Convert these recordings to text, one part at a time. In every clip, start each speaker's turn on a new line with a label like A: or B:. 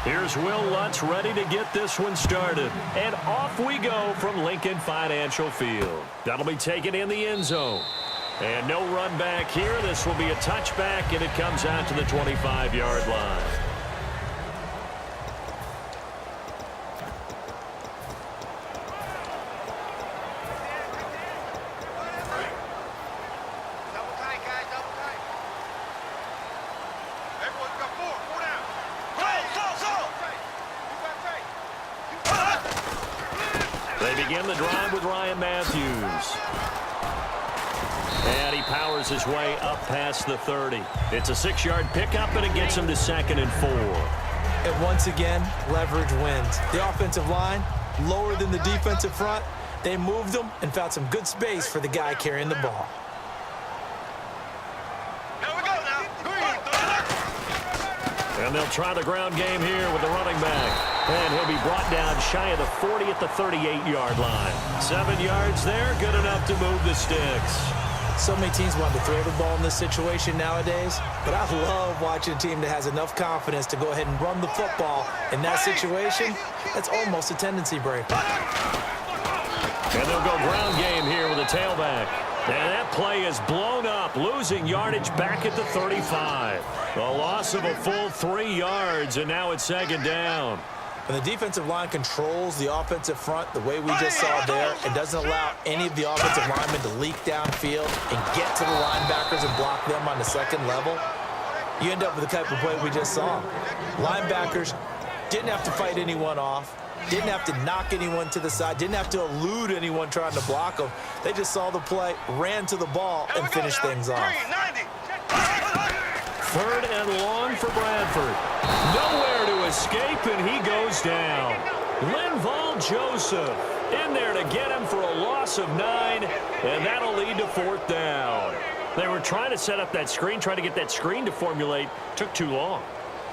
A: Here's Will Lutz ready to get this one started. And off we go from Lincoln Financial Field. That'll be taken in the end zone. And no run back here. This will be a touchback, and it comes out to the 25-yard line. Begin the drive with Ryan Matthews. And he powers his way up past the 30. It's a 6-yard pickup, and it gets him to 2nd and 4.
B: And once again, leverage wins. The offensive line, lower than the defensive front. They moved them and found some good space for the guy carrying the ball.
A: And they'll try the ground game here with the running back. And he'll be brought down shy of the 40 at the 38-yard line. 7 yards there, good enough to move the sticks.
B: So many teams want to throw the ball in this situation nowadays, but I love watching a team that has enough confidence to go ahead and run the football. In that situation, that's almost a tendency breaker.
A: And they'll go ground game here with a tailback. And that play is blown up, losing yardage back at the 35. A loss of a full 3 yards, and now it's 2nd down.
B: When the defensive line controls the offensive front the way we just saw there, it doesn't allow any of the offensive linemen to leak downfield and get to the linebackers and block them on the second level, you end up with the type of play we just saw. Linebackers didn't have to fight anyone off, didn't have to knock anyone to the side, didn't have to elude anyone trying to block them. They just saw the play, ran to the ball, and finished things off.
A: 3rd and long for Bradford. Nowhere to escape, and he goes down. Linval Joseph in there to get him for a loss of 9, and that'll lead to 4th down. They were trying to set up that screen, trying to get that screen to formulate. Took too long.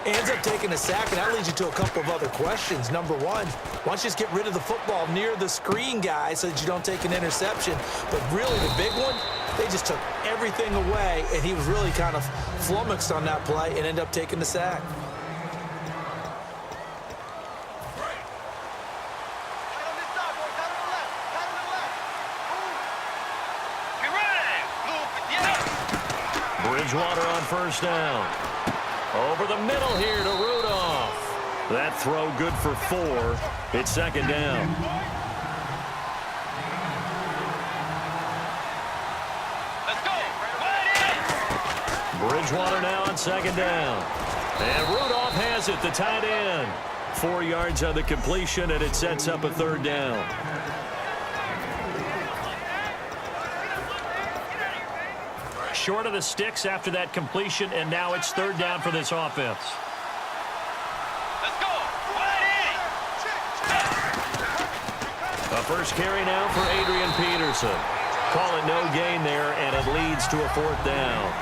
B: Ends up taking a sack, and that leads you to a couple of other questions. Number one, why don't you just get rid of the football near the screen guy so that you don't take an interception? But really, the big one, they just took everything away, and he was really kind of flummoxed on that play and ended up taking the sack.
A: Bridgewater on 1st down. Over the middle here to Rudolph. That throw good for 4. It's 2nd down.
C: Let's go.
A: Bridgewater now on 2nd down. And Rudolph has it, the tight end. 4 yards on the completion, and it sets up a 3rd down. Short of the sticks after that completion, and now it's 3rd down for this offense.
C: Let's go.
A: A first carry now for Adrian Peterson. Call it no gain there, and it leads to a 4th down.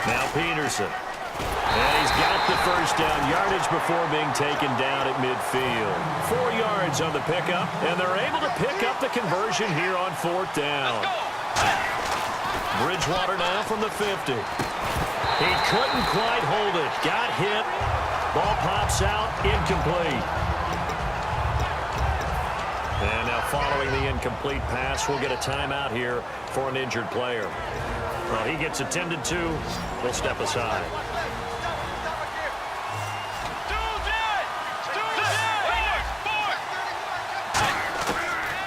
A: Now Peterson. And he's got the first down yardage before being taken down at midfield. 4 yards on the pickup, and they're able to pick up the conversion here on 4th down. Bridgewater now from the 50. He couldn't quite hold it. Got hit. Ball pops out, incomplete. And now following the incomplete pass, we'll get a timeout here for an injured player. Well, he gets attended to. We'll step aside.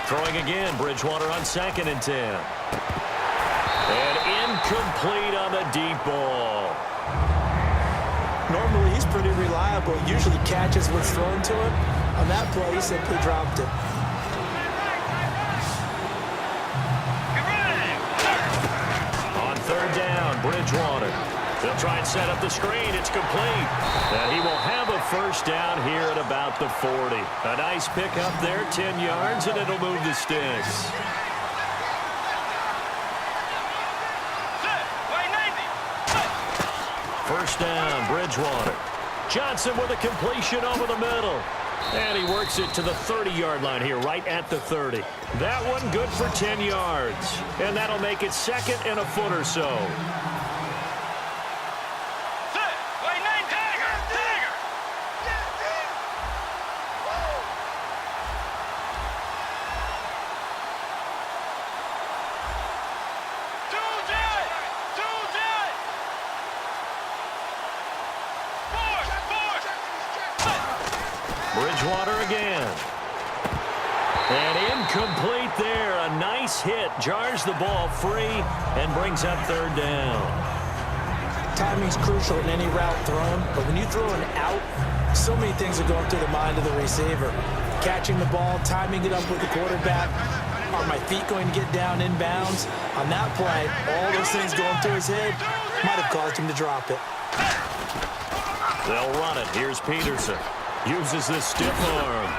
A: Throwing again, Bridgewater on 2nd and 10. And incomplete on the deep ball.
B: Normally, he's pretty reliable. Usually catches what's thrown to him. On that play, he simply dropped it.
A: On 3rd down, Bridgewater. They'll try and set up the screen. It's complete. And he will have a first down here at about the 40. A nice pickup there, 10 yards, and it'll move the sticks. First down, Bridgewater. Johnson with a completion over the middle. And he works it to the 30-yard line here, right at the 30. That one good for 10 yards. And that'll make it 2nd and a foot or so. Bridgewater again. And incomplete there. A nice hit. Jars the ball free and brings up 3rd down.
B: Timing's crucial in any route thrown, but when you throw an out, so many things are going through the mind of the receiver. Catching the ball, timing it up with the quarterback. Are my feet going to get down in bounds? On that play, all those things going through his head might have caused him to drop it.
A: They'll run it. Here's Peterson. Uses this stiff arm.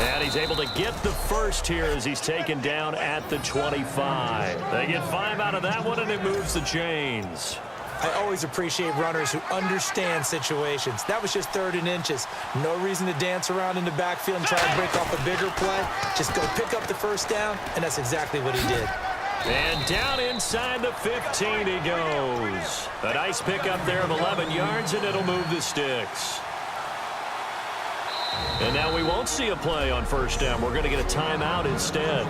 A: And he's able to get the first here as he's taken down at the 25. They get 5 out of that one, and it moves the chains.
B: I always appreciate runners who understand situations. That was just 3rd and inches. No reason to dance around in the backfield and try to break off a bigger play. Just go pick up the first down, and that's exactly what he did.
A: And down inside the 15 he goes. A nice pickup there of 11 yards, and it'll move the sticks. And now we won't see a play on 1st down. We're going to get a timeout instead.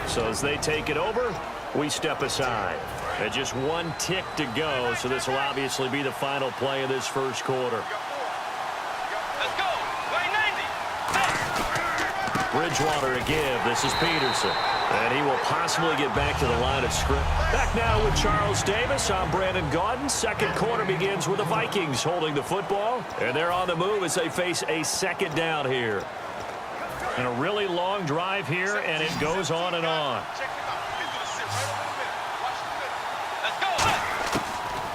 A: So as they take it over, we step aside. And just 1 tick to go, so this will obviously be the final play of this 1st quarter.
C: Let's go. Play 90.
A: Bridgewater to give. This is Peterson. And he will possibly get back to the line of scrimmage. Back now with Charles Davis. I'm Brandon Gaudin. 2nd quarter begins with the Vikings holding the football. And they're on the move as they face a 2nd down here. And a really long drive here, and it goes on and on.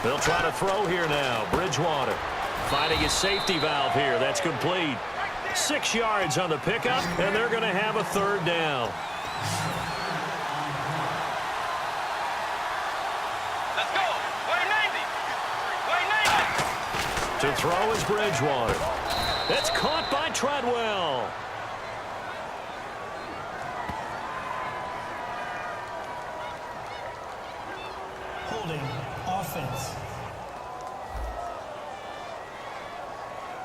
A: They'll try to throw here now. Bridgewater finding his safety valve here. That's complete. 6 yards on the pickup, and they're going to have a 3rd down.
C: Let's go. Play 90. Play 90.
A: To throw is Bridgewater. That's caught by Treadwell.
D: Holding offense.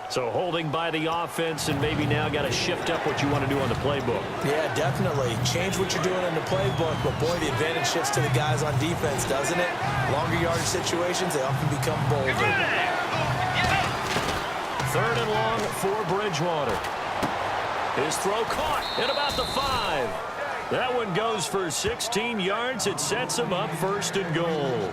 A: So holding by the offense, and maybe now got to shift up what you want to do on the playbook.
B: Yeah, definitely. Change what you're doing in the playbook, but boy, the advantage shifts to the guys on defense, doesn't it? Longer yardage situations, they often become bolder.
A: 3rd and long for Bridgewater. His throw caught at about the 5. That one goes for 16 yards. It sets him up 1st and goal.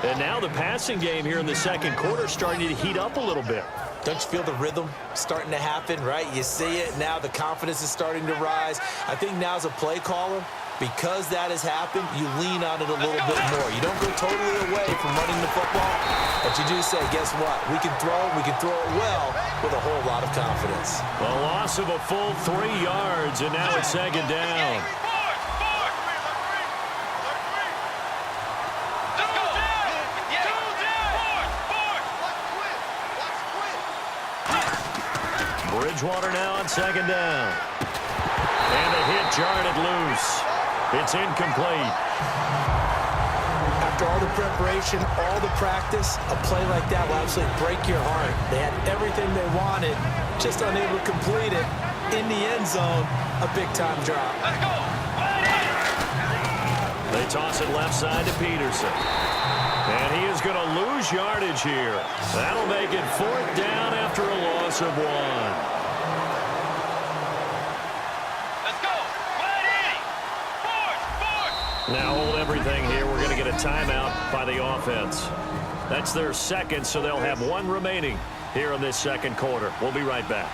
A: And now the passing game here in the 2nd quarter starting to heat up a little bit.
B: Don't you feel the rhythm starting to happen, right? You see it. Now the confidence is starting to rise. I think now as a play caller, because that has happened, you lean on it a little bit more. You don't go totally away from running the football, but you do say, guess what? We can throw it well with a whole lot of confidence.
A: A loss of a full 3 yards, and now it's 2nd down. Bridgewater now on 2nd down. And the hit jarred it loose. It's incomplete.
B: After all the preparation, all the practice, a play like that will absolutely break your heart. They had everything they wanted, just unable to complete it. In the end zone, a big-time drop.
C: Let's go.
A: They toss it left side to Peterson. And he is going to lose yardage here. That'll make it 4th down after a loss of 1.
C: Let's go. Play 80. 4th.
A: Now hold everything here. We're going to get a timeout by the offense. That's their 2nd, so they'll have 1 remaining here in this 2nd quarter. We'll be right back.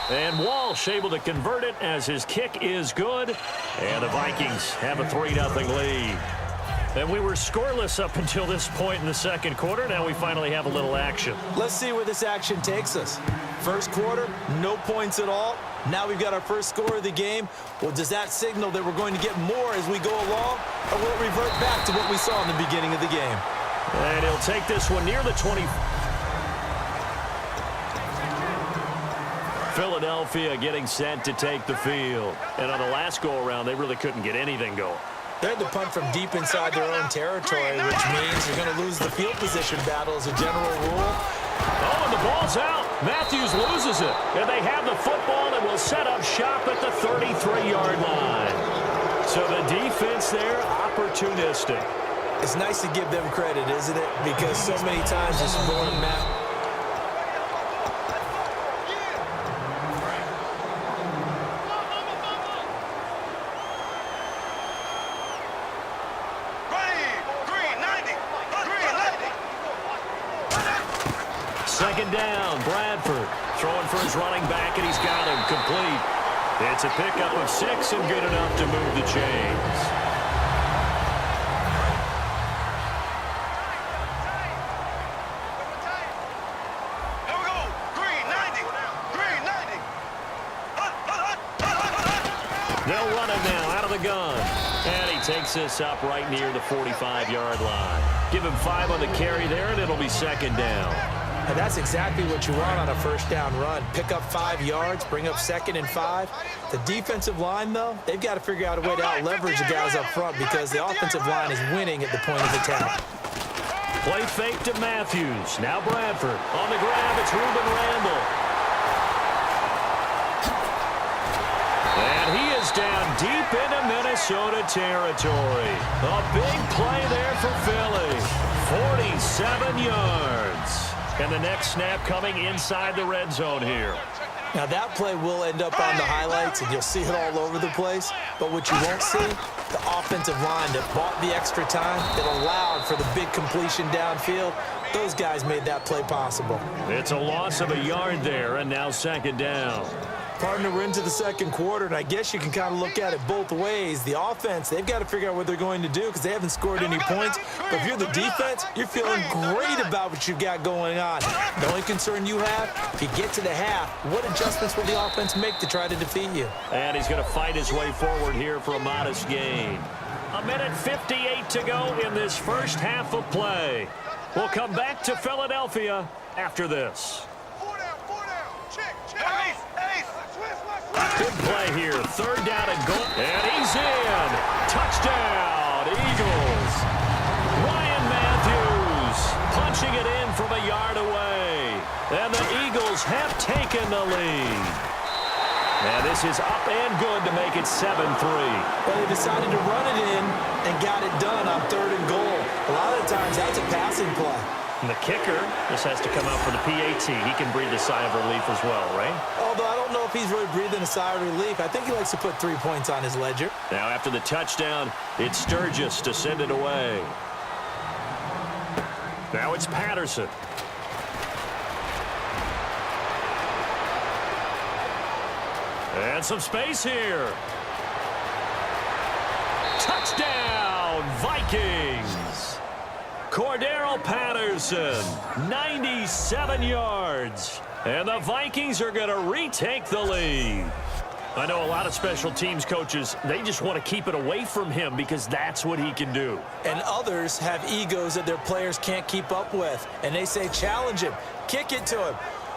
A: And Walsh able to convert it as his kick is good. And the Vikings have a 3-0 lead. And we were scoreless up until this point in the 2nd quarter. Now we finally have a little action.
B: Let's see where this action takes us. First quarter, no points at all. Now we've got our first score of the game. Well, does that signal that we're going to get more as we go along, or will it revert back to what we saw in the beginning of the game?
A: And he'll take this one near the 20. Philadelphia getting set to take the field. And on the last go-around, they really couldn't get anything going.
B: They had to punt from deep inside their own territory, which means you're going to lose the field position battle as a general rule.
A: Oh, and the ball's out. Matthews loses it. And they have the football and will set up shop at the 33-yard line. So the defense there, opportunistic.
B: It's nice to give them credit, isn't it? Because so many times it's more than that.
A: Second down, Bradford throwing for his running back, and he's got him complete. It's a pickup of 6 and good enough to move the chains.
C: Here we go. Green 90. Green 90.
A: They'll run it now out of the gun. And he takes this up right near the 45-yard line. Give him 5 on the carry there, and it'll be second down.
B: And that's exactly what you want on a first down run. Pick up 5 yards, bring up 2nd and 5. The defensive line, though, they've got to figure out a way to out-leverage the guys up front because the offensive line is winning at the point of attack.
A: Play fake to Matthews. Now Bradford. On the grab, it's Ruben Randall. And he is down deep into Minnesota territory. A big play there for Philly. 47 yards. And the next snap coming inside the red zone here.
B: Now that play will end up on the highlights, and you'll see it all over the place. But what you won't see, the offensive line that bought the extra time, that allowed for the big completion downfield, those guys made that play possible.
A: It's a loss of a yard there, and now second down.
B: Partner, we're into the second quarter, and I guess you can kind of look at it both ways. The offense, they've got to figure out what they're going to do because they haven't scored any points. But if you're the defense, you're feeling great about what you've got going on. The only concern you have, if you get to the half, what adjustments will the offense make to try to defeat you?
A: And he's going to fight his way forward here for a modest gain. 1:58 to go in this first half of play. We'll come back to Philadelphia after this. Good play here. Third down and goal. And he's in. Touchdown, Eagles. Ryan Matthews punching it in from a yard away. And the Eagles have taken the lead. And this is up and good to make it 7-3.
B: Well, they decided to run it in and got it done on 3rd and goal. A lot of the times, that's a passing play.
A: And the kicker just has to come out for the PAT. He can breathe a sigh of relief as well, right?
B: Although I don't know if he's really breathing a sigh of relief. I think he likes to put 3 points on his ledger.
A: Now after the touchdown, it's Sturgis to send it away. Now it's Patterson. And some space here. Touchdown, Vikings. Cordero Patterson, 97 yards. And the Vikings are going to retake the lead. I know a lot of special teams coaches, they just want to keep it away from him because that's what he can do.
B: And others have egos that their players can't keep up with. And they say, challenge him, kick it to him.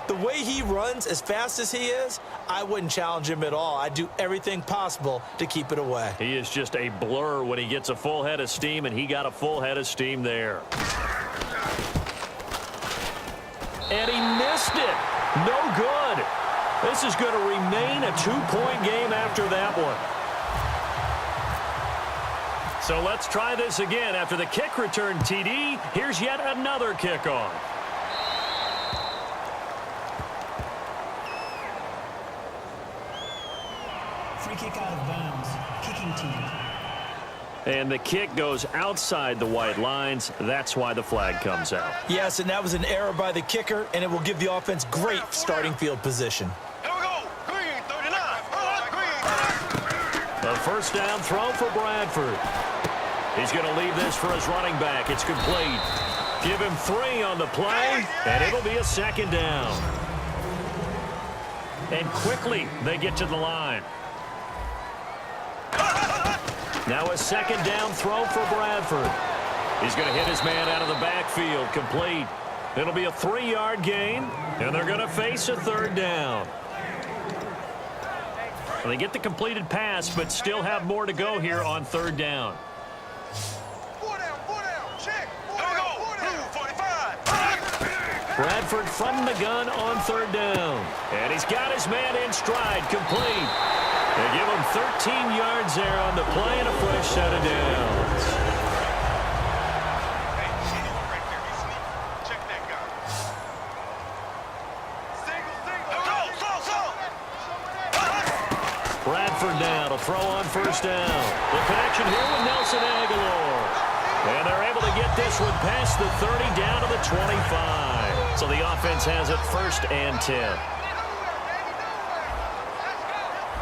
B: The way he runs as fast as he is, I wouldn't challenge him at all. I'd do everything possible to keep it away.
A: He is just a blur when he gets a full head of steam, and he got a full head of steam there. And he missed it. No good. This is going to remain a 2-point game after that one. So let's try this again. After the kick return TD, here's yet another kickoff.
D: Free kick out of bounds. Kicking team.
A: And the kick goes outside the white lines. That's why the flag comes out.
B: Yes, and that was an error by the kicker, and it will give the offense great starting field position.
C: Here we go. Green 39. Green.
A: A first down throw for Bradford. He's going to leave this for his running back. It's complete. Give him 3 on the play, and it'll be a second down. And quickly they get to the line. Now a second down throw for Bradford. He's going to hit his man out of the backfield, complete. It'll be a 3-yard gain, and they're going to face a third down. Well, they get the completed pass, but still have more to go here on third down.
C: 4 down, check. 4 down, 45.
A: Bradford from the gun on third down. And he's got his man in stride, complete. They give him 13 yards there on the play and a fresh set of downs.
C: Hey, anyone right there, he's sneaky. Check that guy. Single. Go.
A: Bradford now to throw on first down. The connection here with Nelson Aguilar. And they're able to get this one past the 30 down to the 25. So the offense has it 1st and 10.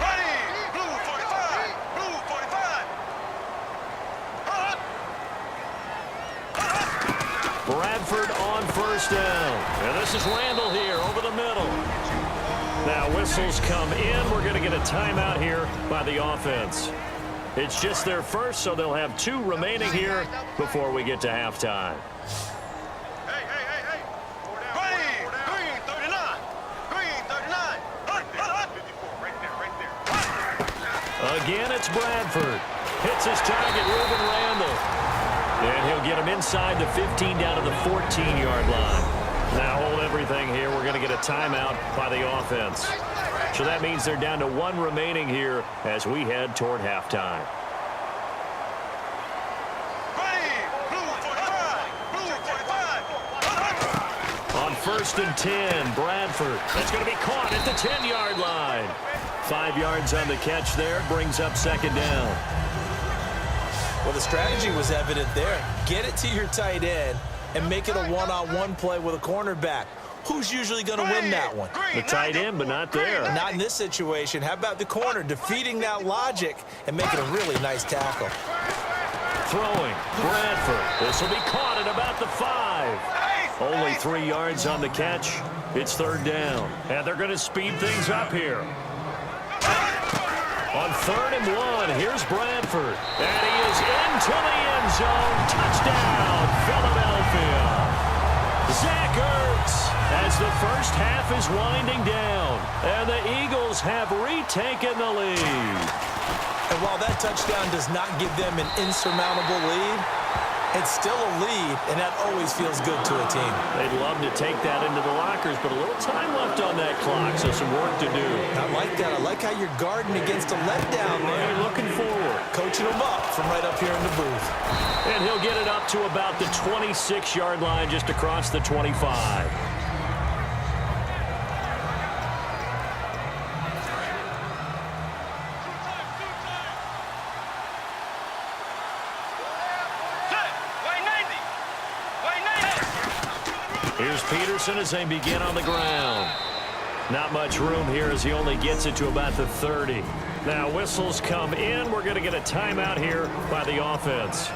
C: Ready. Blue 45. Blue 45.
A: Bradford on first down. And this is Randall here over the middle. Now whistles come in. We're going to get a timeout here by the offense. It's just their first, so they'll have 2 remaining here before we get to halftime.
C: Hey. Ready. Green 39. Green 39. 54. Right there.
A: Again, it's Bradford. Hits his target, Ruben Randall. And he'll get him inside the 15 down to the 14-yard line. Now hold everything here. We're going to get a timeout by the offense. So that means they're down to 1 remaining here as we head toward halftime.
C: Ready. Blue 45. Blue 45.
A: On 1st and 10, Bradford. That's going to be caught at the 10-yard line. 5 yards on the catch there. Brings up second down.
B: Well, the strategy was evident there. Get it to your tight end and make it a one-on-one play with a cornerback. Who's usually going to win that one?
A: The tight end, but not there.
B: Not in this situation. How about the corner defeating that logic and making a really nice tackle?
A: Throwing, Bradford. This will be caught at about the 5. Only 3 yards on the catch. It's third down. And they're going to speed things up here. On 3rd and 1, here's Bradford. And he is into the end zone. Touchdown, Philadelphia. Zach Ertz as the first half is winding down. And the Eagles have retaken the lead.
B: And while that touchdown does not give them an insurmountable lead, it's still a lead, and that always feels good to a team.
A: They'd love to take that into the lockers, but a little time left on that clock, so some work to do.
B: I like that. I like how you're guarding against a letdown there.
A: They're looking forward.
B: Coaching them up from right up here in the booth.
A: And he'll get it up to about the 26-yard line, just across the 25. Here's Peterson as they begin on the ground. Not much room here as he only gets it to about the 30. Now whistles come in. We're going to get a timeout here by the offense.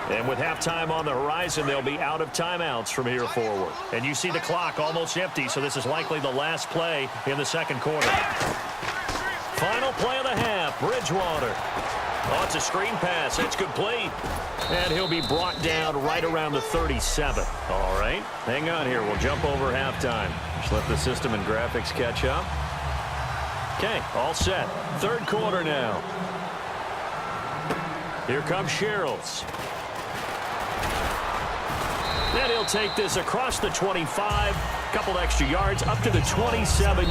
A: And with halftime on the horizon, they'll be out of timeouts from here forward. And you see the clock almost empty, so this is likely the last play in the second quarter. Final play of the half, Bridgewater. Oh, it's a screen pass. It's complete. And he'll be brought down right around the 37. All right, hang on here. We'll jump over halftime. Just let the system and graphics catch up. Okay, all set. Third quarter now. Here comes Sherrills. And he'll take this across the 25. Couple extra yards up to the 27.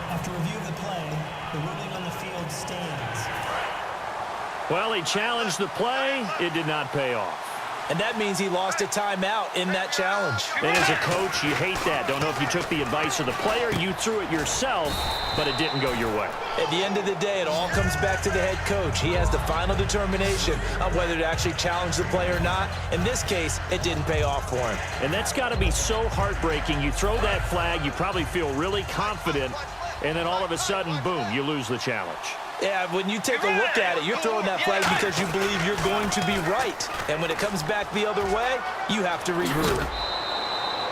D: After review of the play, the ruling on the field stands.
A: Well, he challenged the play. It did not pay off.
B: And that means he lost a timeout in that challenge.
A: And as a coach, you hate that. Don't know if you took the advice of the player, you threw it yourself, but it didn't go your way.
B: At the end of the day, it all comes back to the head coach. He has the final determination on whether to actually challenge the play or not. In this case, it didn't pay off for him.
A: And that's got to be so heartbreaking. You throw that flag, you probably feel really confident, and then all of a sudden, boom, you lose the challenge.
B: Yeah, when you take a look at it, you're throwing that flag because you believe you're going to be right. And when it comes back the other way, you have to regroup.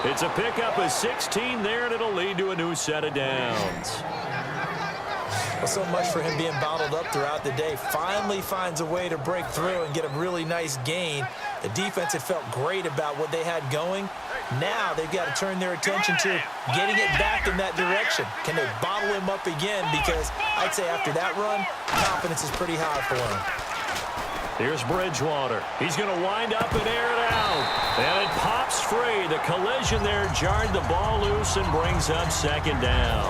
A: It's a pickup of 16 there, and it'll lead to a new set of downs.
B: Well, so much for him being bottled up throughout the day. Finally finds a way to break through and get a really nice gain. The defense had felt great about what they had going. Now they've got to turn their attention to getting it back in that direction. Can they bottle him up again? Because I'd say after that run, confidence is pretty high for him.
A: Here's Bridgewater. He's going to wind up and air it out. And it pops free. The collision there jarred the ball loose and brings up second down.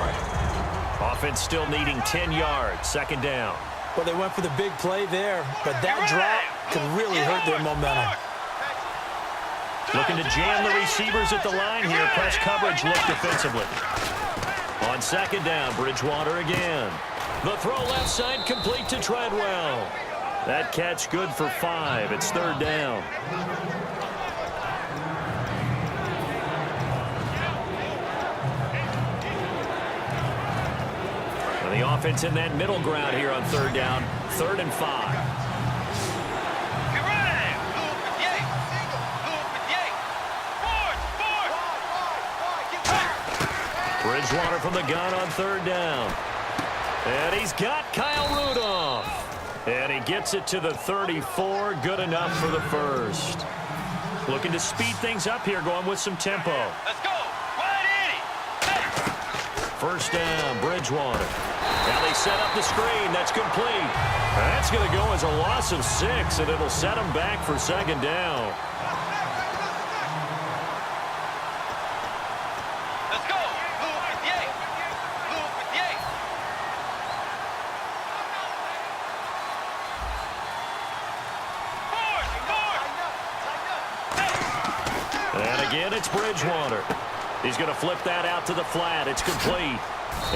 A: Offense still needing 10 yards. Second down.
B: Well, they went for the big play there, but that drop could really hurt their momentum.
A: Looking to jam the receivers at the line here. Press coverage look defensively. On second down, Bridgewater again. The throw left side complete to Treadwell. That catch good for 5. It's third down. And the offense in that middle ground here on third down. 3rd and 5. Bridgewater from the gun on third down. And he's got Kyle Rudolph. And he gets it to the 34. Good enough for the first. Looking to speed things up here, going with some tempo.
C: Let's go.
A: First down, Bridgewater. Now they set up the screen. That's complete. That's going to go as a loss of 6, and it'll set them back for second down. Again, it's Bridgewater. He's going to flip that out to the flat. It's complete.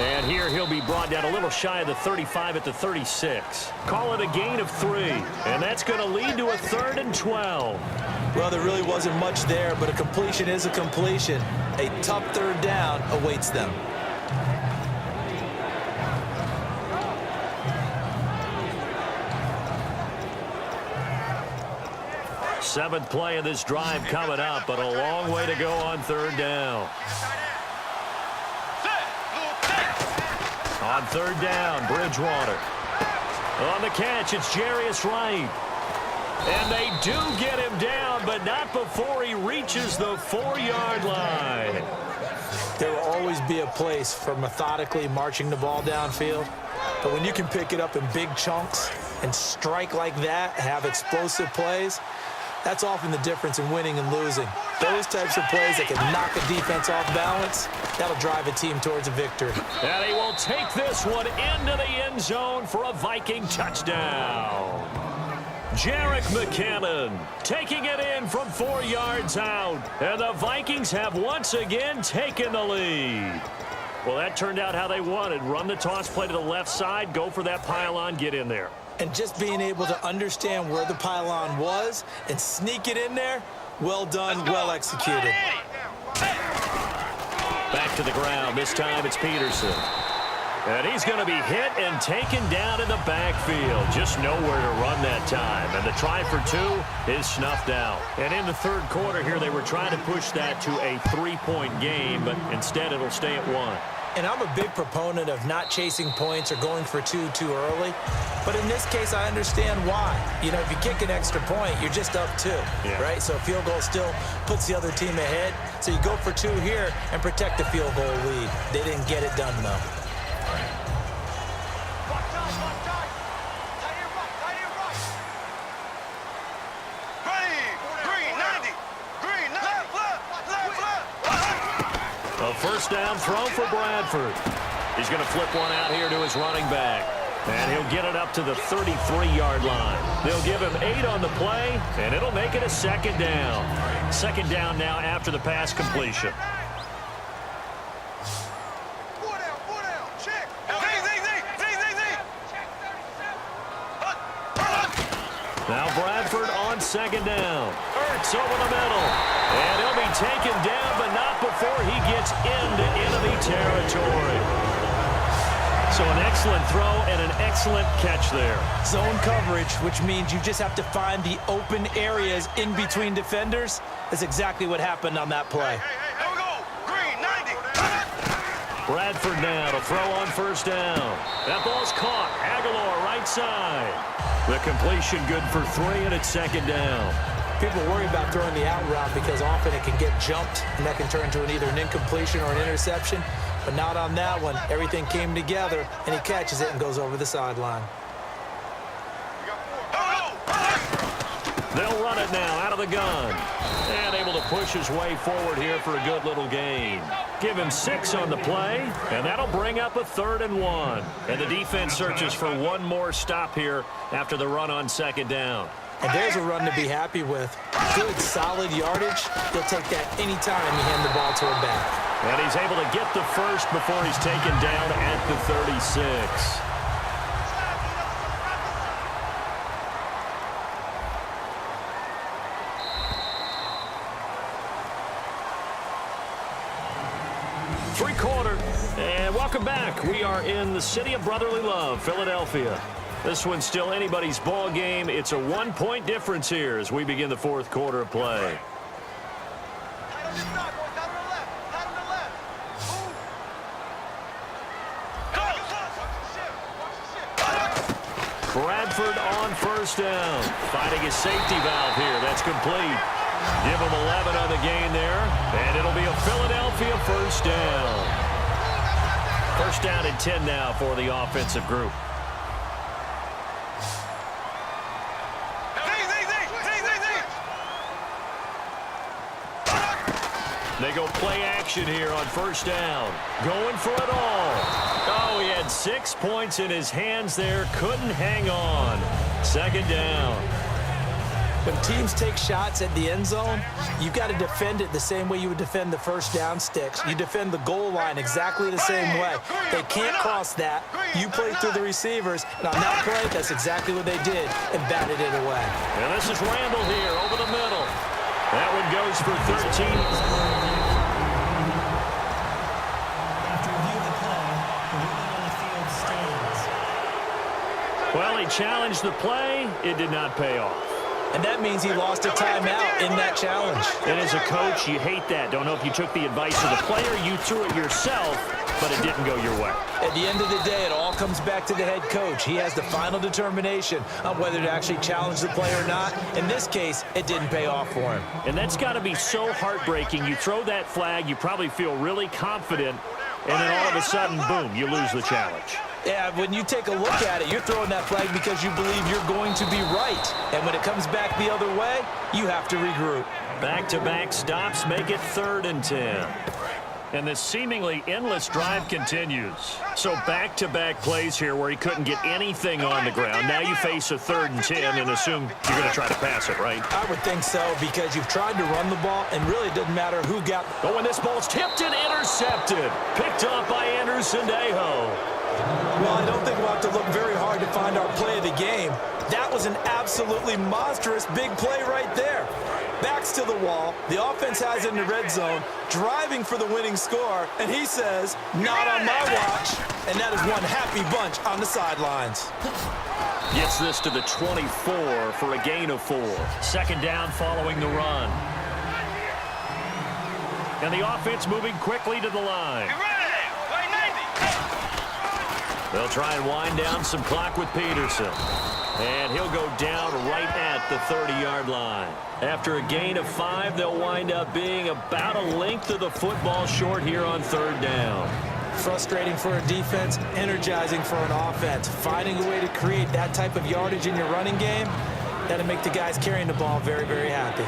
A: And here he'll be brought down a little shy of the 35 at the 36. Call it a gain of 3. And that's going to lead to a 3rd and 12.
B: Well, there really wasn't much there, but a completion is a completion. A tough third down awaits them.
A: Seventh play of this drive coming up, but a long way to go on third down. On third down, Bridgewater. On the catch, it's Jarius Wright. And they do get him down, but not before he reaches the 4-yard line.
B: There will always be a place for methodically marching the ball downfield. But when you can pick it up in big chunks and strike like that, have explosive plays, that's often the difference in winning and losing. Those types of plays that can knock a defense off balance, that'll drive a team towards a victory.
A: And he will take this one into the end zone for a Viking touchdown. Jerick McKinnon taking it in from 4 yards out. And the Vikings have once again taken the lead. Well, that turned out how they wanted. Run the toss play to the left side, go for that pylon, get in there.
B: And just being able to understand where the pylon was and sneak it in there, well done, well executed.
A: Back to the ground. This time it's Peterson. And he's going to be hit and taken down in the backfield. Just nowhere to run that time. And the try for 2 is snuffed out. And in the third quarter here, they were trying to push that to a 3-point game, but instead it'll stay at 1.
B: And I'm a big proponent of not chasing points or going for 2 too early. But in this case, I understand why. You know, if you kick an extra point, you're just up 2, right? So a field goal still puts the other team ahead. So you go for 2 here and protect the field goal lead. They didn't get it done, though.
A: A first down throw for Bradford. He's going to flip one out here to his running back. And he'll get it up to the 33-yard line. They'll give him 8 on the play, and it'll make it a second down. Second down now after the pass completion. Now Bradford on second down. Ertz over the middle. And he'll be taken down, but not before he gets into enemy territory. So an excellent throw and an excellent catch there.
B: Zone coverage, which means you just have to find the open areas in between defenders. That's exactly what happened on that play.
C: Hey,
A: Bradford now to throw on first down. That ball's caught. Aguilar right side. The completion good for 3, and it's second down.
B: People worry about throwing the out route because often it can get jumped, and that can turn into either an incompletion or an interception. But not on that one. Everything came together, and he catches it and goes over the sideline.
A: They'll run it now out of the gun. And able to push his way forward here for a good little gain. Give him 6 on the play, and that'll bring up a 3rd and 1. And the defense searches for one more stop here after the run on second down.
B: And there's a run to be happy with. Good, solid yardage. He'll take that anytime you hand the ball to him back.
A: And he's able to get the first before he's taken down at the 36. Three-quarter, and welcome back. We are in the city of brotherly love, Philadelphia. This one's still anybody's ball game. It's a 1-point difference here as we begin the fourth quarter of play. Bradford on first down. Finding his safety valve here. That's complete. Give him 11 on the gain there, and it'll be a Philadelphia first down. First down and 10 now for the offensive group. They go play action here on first down. Going for it all. Oh, he had 6 points in his hands there. Couldn't hang on. Second down.
B: When teams take shots at the end zone, you've got to defend it the same way you would defend the first down sticks. You defend the goal line exactly the same way. They can't cross that. You play through the receivers, and on that play, that's exactly what they did and batted it away.
A: And this is Randall here over the middle. That one goes for 13.
D: After review of the play, the ruling on the field stands.
A: Well, he challenged the play. It did not pay off.
B: And that means he lost a timeout in that challenge.
A: And as a coach, you hate that. Don't know if you took the advice of the player, you threw it yourself, but it didn't go your way.
B: At the end of the day, it all comes back to the head coach. He has the final determination on whether to actually challenge the play or not. In this case, it didn't pay off for him.
A: And that's got to be so heartbreaking. You throw that flag, you probably feel really confident, and then all of a sudden, boom, you lose the challenge.
B: Yeah, when you take a look at it, you're throwing that flag because you believe you're going to be right. And when it comes back the other way, you have to regroup.
A: Back-to-back stops make it 3rd and 10. And this seemingly endless drive continues. So back-to-back plays here where he couldn't get anything on the ground. Now you face a 3rd and 10 and assume you're going to try to pass it, right?
B: I would think so because you've tried to run the ball and really it doesn't matter who got.
A: Oh, and this ball's tipped and intercepted. Picked up by Anderson Dejo.
B: Well, I don't think we'll have to look very hard to find our play of the game. That was an absolutely monstrous big play right there. Backs to the wall. The offense has it in the red zone, driving for the winning score, and he says, not on my watch. And that is one happy bunch on the sidelines.
A: Gets this to the 24 for a gain of 4. Second down following the run. And the offense moving quickly to the line. They'll try and wind down some clock with Peterson. And he'll go down right at the 30-yard line. After a gain of 5, they'll wind up being about a length of the football short here on 3rd down.
B: Frustrating for a defense, energizing for an offense. Finding a way to create that type of yardage in your running game, that'll make the guys carrying the ball very, very happy.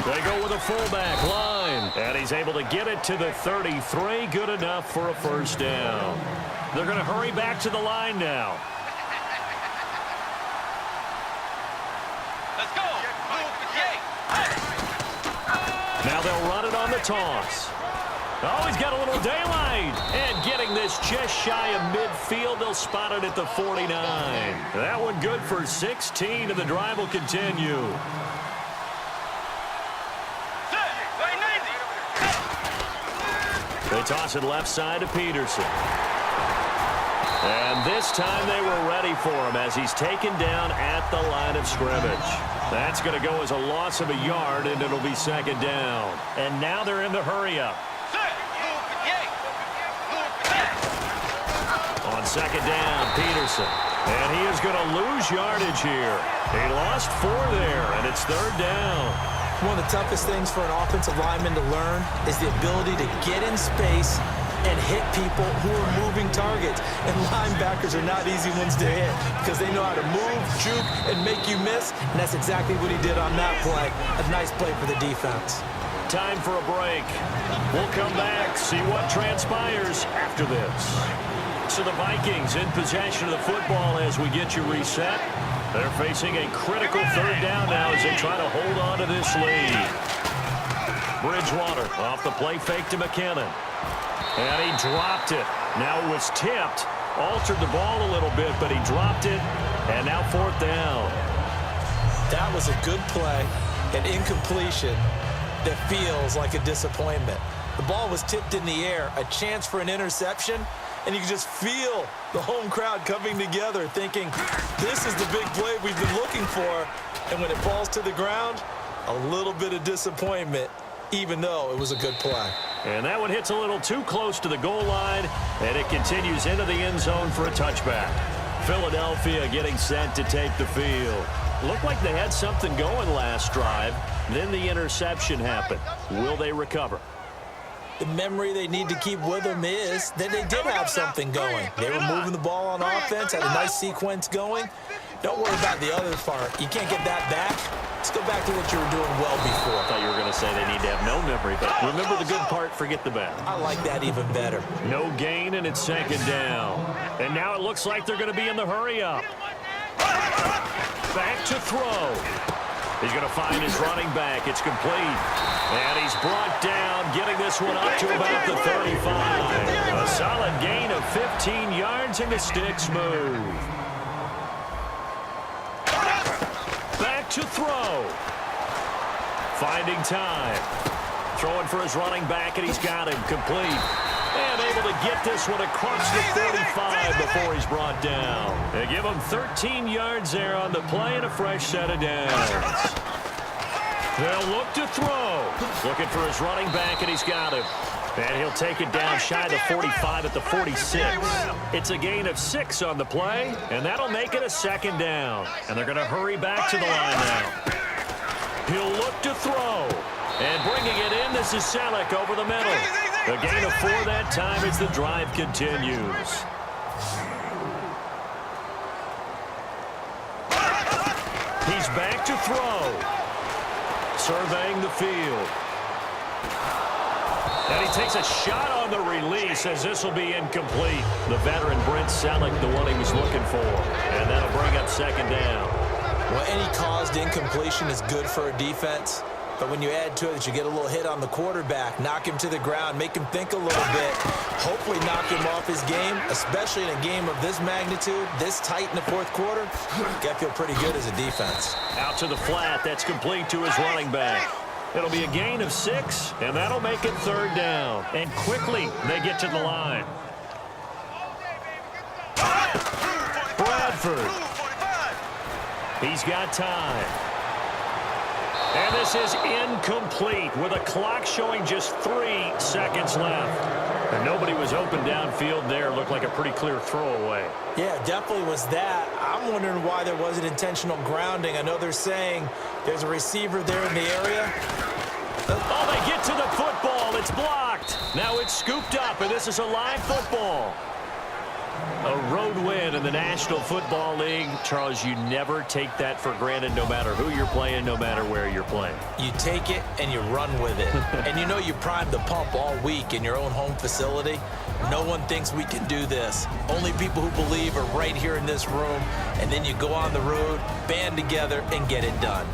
A: They go with a fullback line, and he's able to get it to the 33. Good enough for a first down. They're going to hurry back to the line now.
C: Let's go.
A: Now they'll run it on the toss. Oh, he's got a little daylight. And getting this just shy of midfield, they'll spot it at the 49. That one good for 16, and the drive will continue. They toss it left side to Peterson. And this time they were ready for him as he's taken down at the line of scrimmage. That's going to go as a loss of a yard, and it'll be second down. And now they're in the hurry-up. On second down, Peterson. And he is going to lose yardage here. He lost 4 there, and it's third down.
B: One of the toughest things for an offensive lineman to learn is the ability to get in space and hit people who are moving targets. And linebackers are not easy ones to hit because they know how to move, juke, and make you miss. And that's exactly what he did on that play. A nice play for the defense.
A: Time for a break. We'll come back, see what transpires after this. So the Vikings in possession of the football as we get you reset. They're facing a critical third down now as they try to hold on to this lead. Bridgewater off the play fake to McKinnon. And he dropped it. Now it was tipped. Altered the ball a little bit, but he dropped it. And now fourth down.
B: That was a good play, an incompletion that feels like a disappointment. The ball was tipped in the air, a chance for an interception, and you can just feel the home crowd coming together thinking, this is the big play we've been looking for. And when it falls to the ground, a little bit of disappointment, even though it was a good play.
A: And that one hits a little too close to the goal line, and it continues into the end zone for a touchback. Philadelphia getting set to take the field. Looked like they had something going last drive. Then the interception happened. Will they recover?
B: The memory they need to keep with them is that they did have something going. They were moving the ball on offense, had a nice sequence going. Don't worry about the other part. You can't get that back. Let's go back to what you were doing well before.
A: I thought you were going to say they need to have no memory, but remember the good part, forget the bad.
B: I like that even better.
A: No gain, and it's second down. And now it looks like they're going to be in the hurry-up. Back to throw. He's going to find his running back. It's complete. And he's brought down, getting this one up to about the 35. A solid gain of 15 yards, and the sticks move. Back to throw. Finding time. Throwing for his running back, and he's got him complete. And able to get this one across the 45 before he's brought down. They give him 13 yards there on the play and a fresh set of downs. They'll look to throw. Looking for his running back, and he's got him. And he'll take it down shy of the 45 at the 46. It's a gain of 6 on the play, and that'll make it a second down. And they're going to hurry back to the line now. He'll look to throw. And bringing it in, this is Selleck over the middle. A gain of 4 that time as the drive continues. He's back to throw. Surveying the field. And he takes a shot on the release as this will be incomplete. The veteran Brent Selleck, the one he was looking for. And that'll bring up second down.
B: Well, any caused incompletion is good for a defense. But when you add to it that you get a little hit on the quarterback, knock him to the ground, make him think a little bit, hopefully knock him off his game, especially in a game of this magnitude, this tight in the fourth quarter, you got to feel pretty good as a defense.
A: Out to the flat. That's complete to his running back. It'll be a gain of 6, and that'll make it third down. And quickly, they get to the line. Bradford. He's got time. And this is incomplete with a clock showing just 3 seconds left. And nobody was open downfield there. Looked like a pretty clear throwaway.
B: Yeah, definitely was that. I'm wondering why there wasn't intentional grounding. I know they're saying there's a receiver there in the area.
A: Oh, they get to the football. It's blocked. Now it's scooped up, and this is a live football. A road win in the National Football League. Charles, you never take that for granted no matter who you're playing, no matter where you're playing.
B: You take it and you run with it. And you know you primed the pump all week in your own home facility. No one thinks we can do this. Only people who believe are right here in this room. And then you go on the road, band together, and get it done.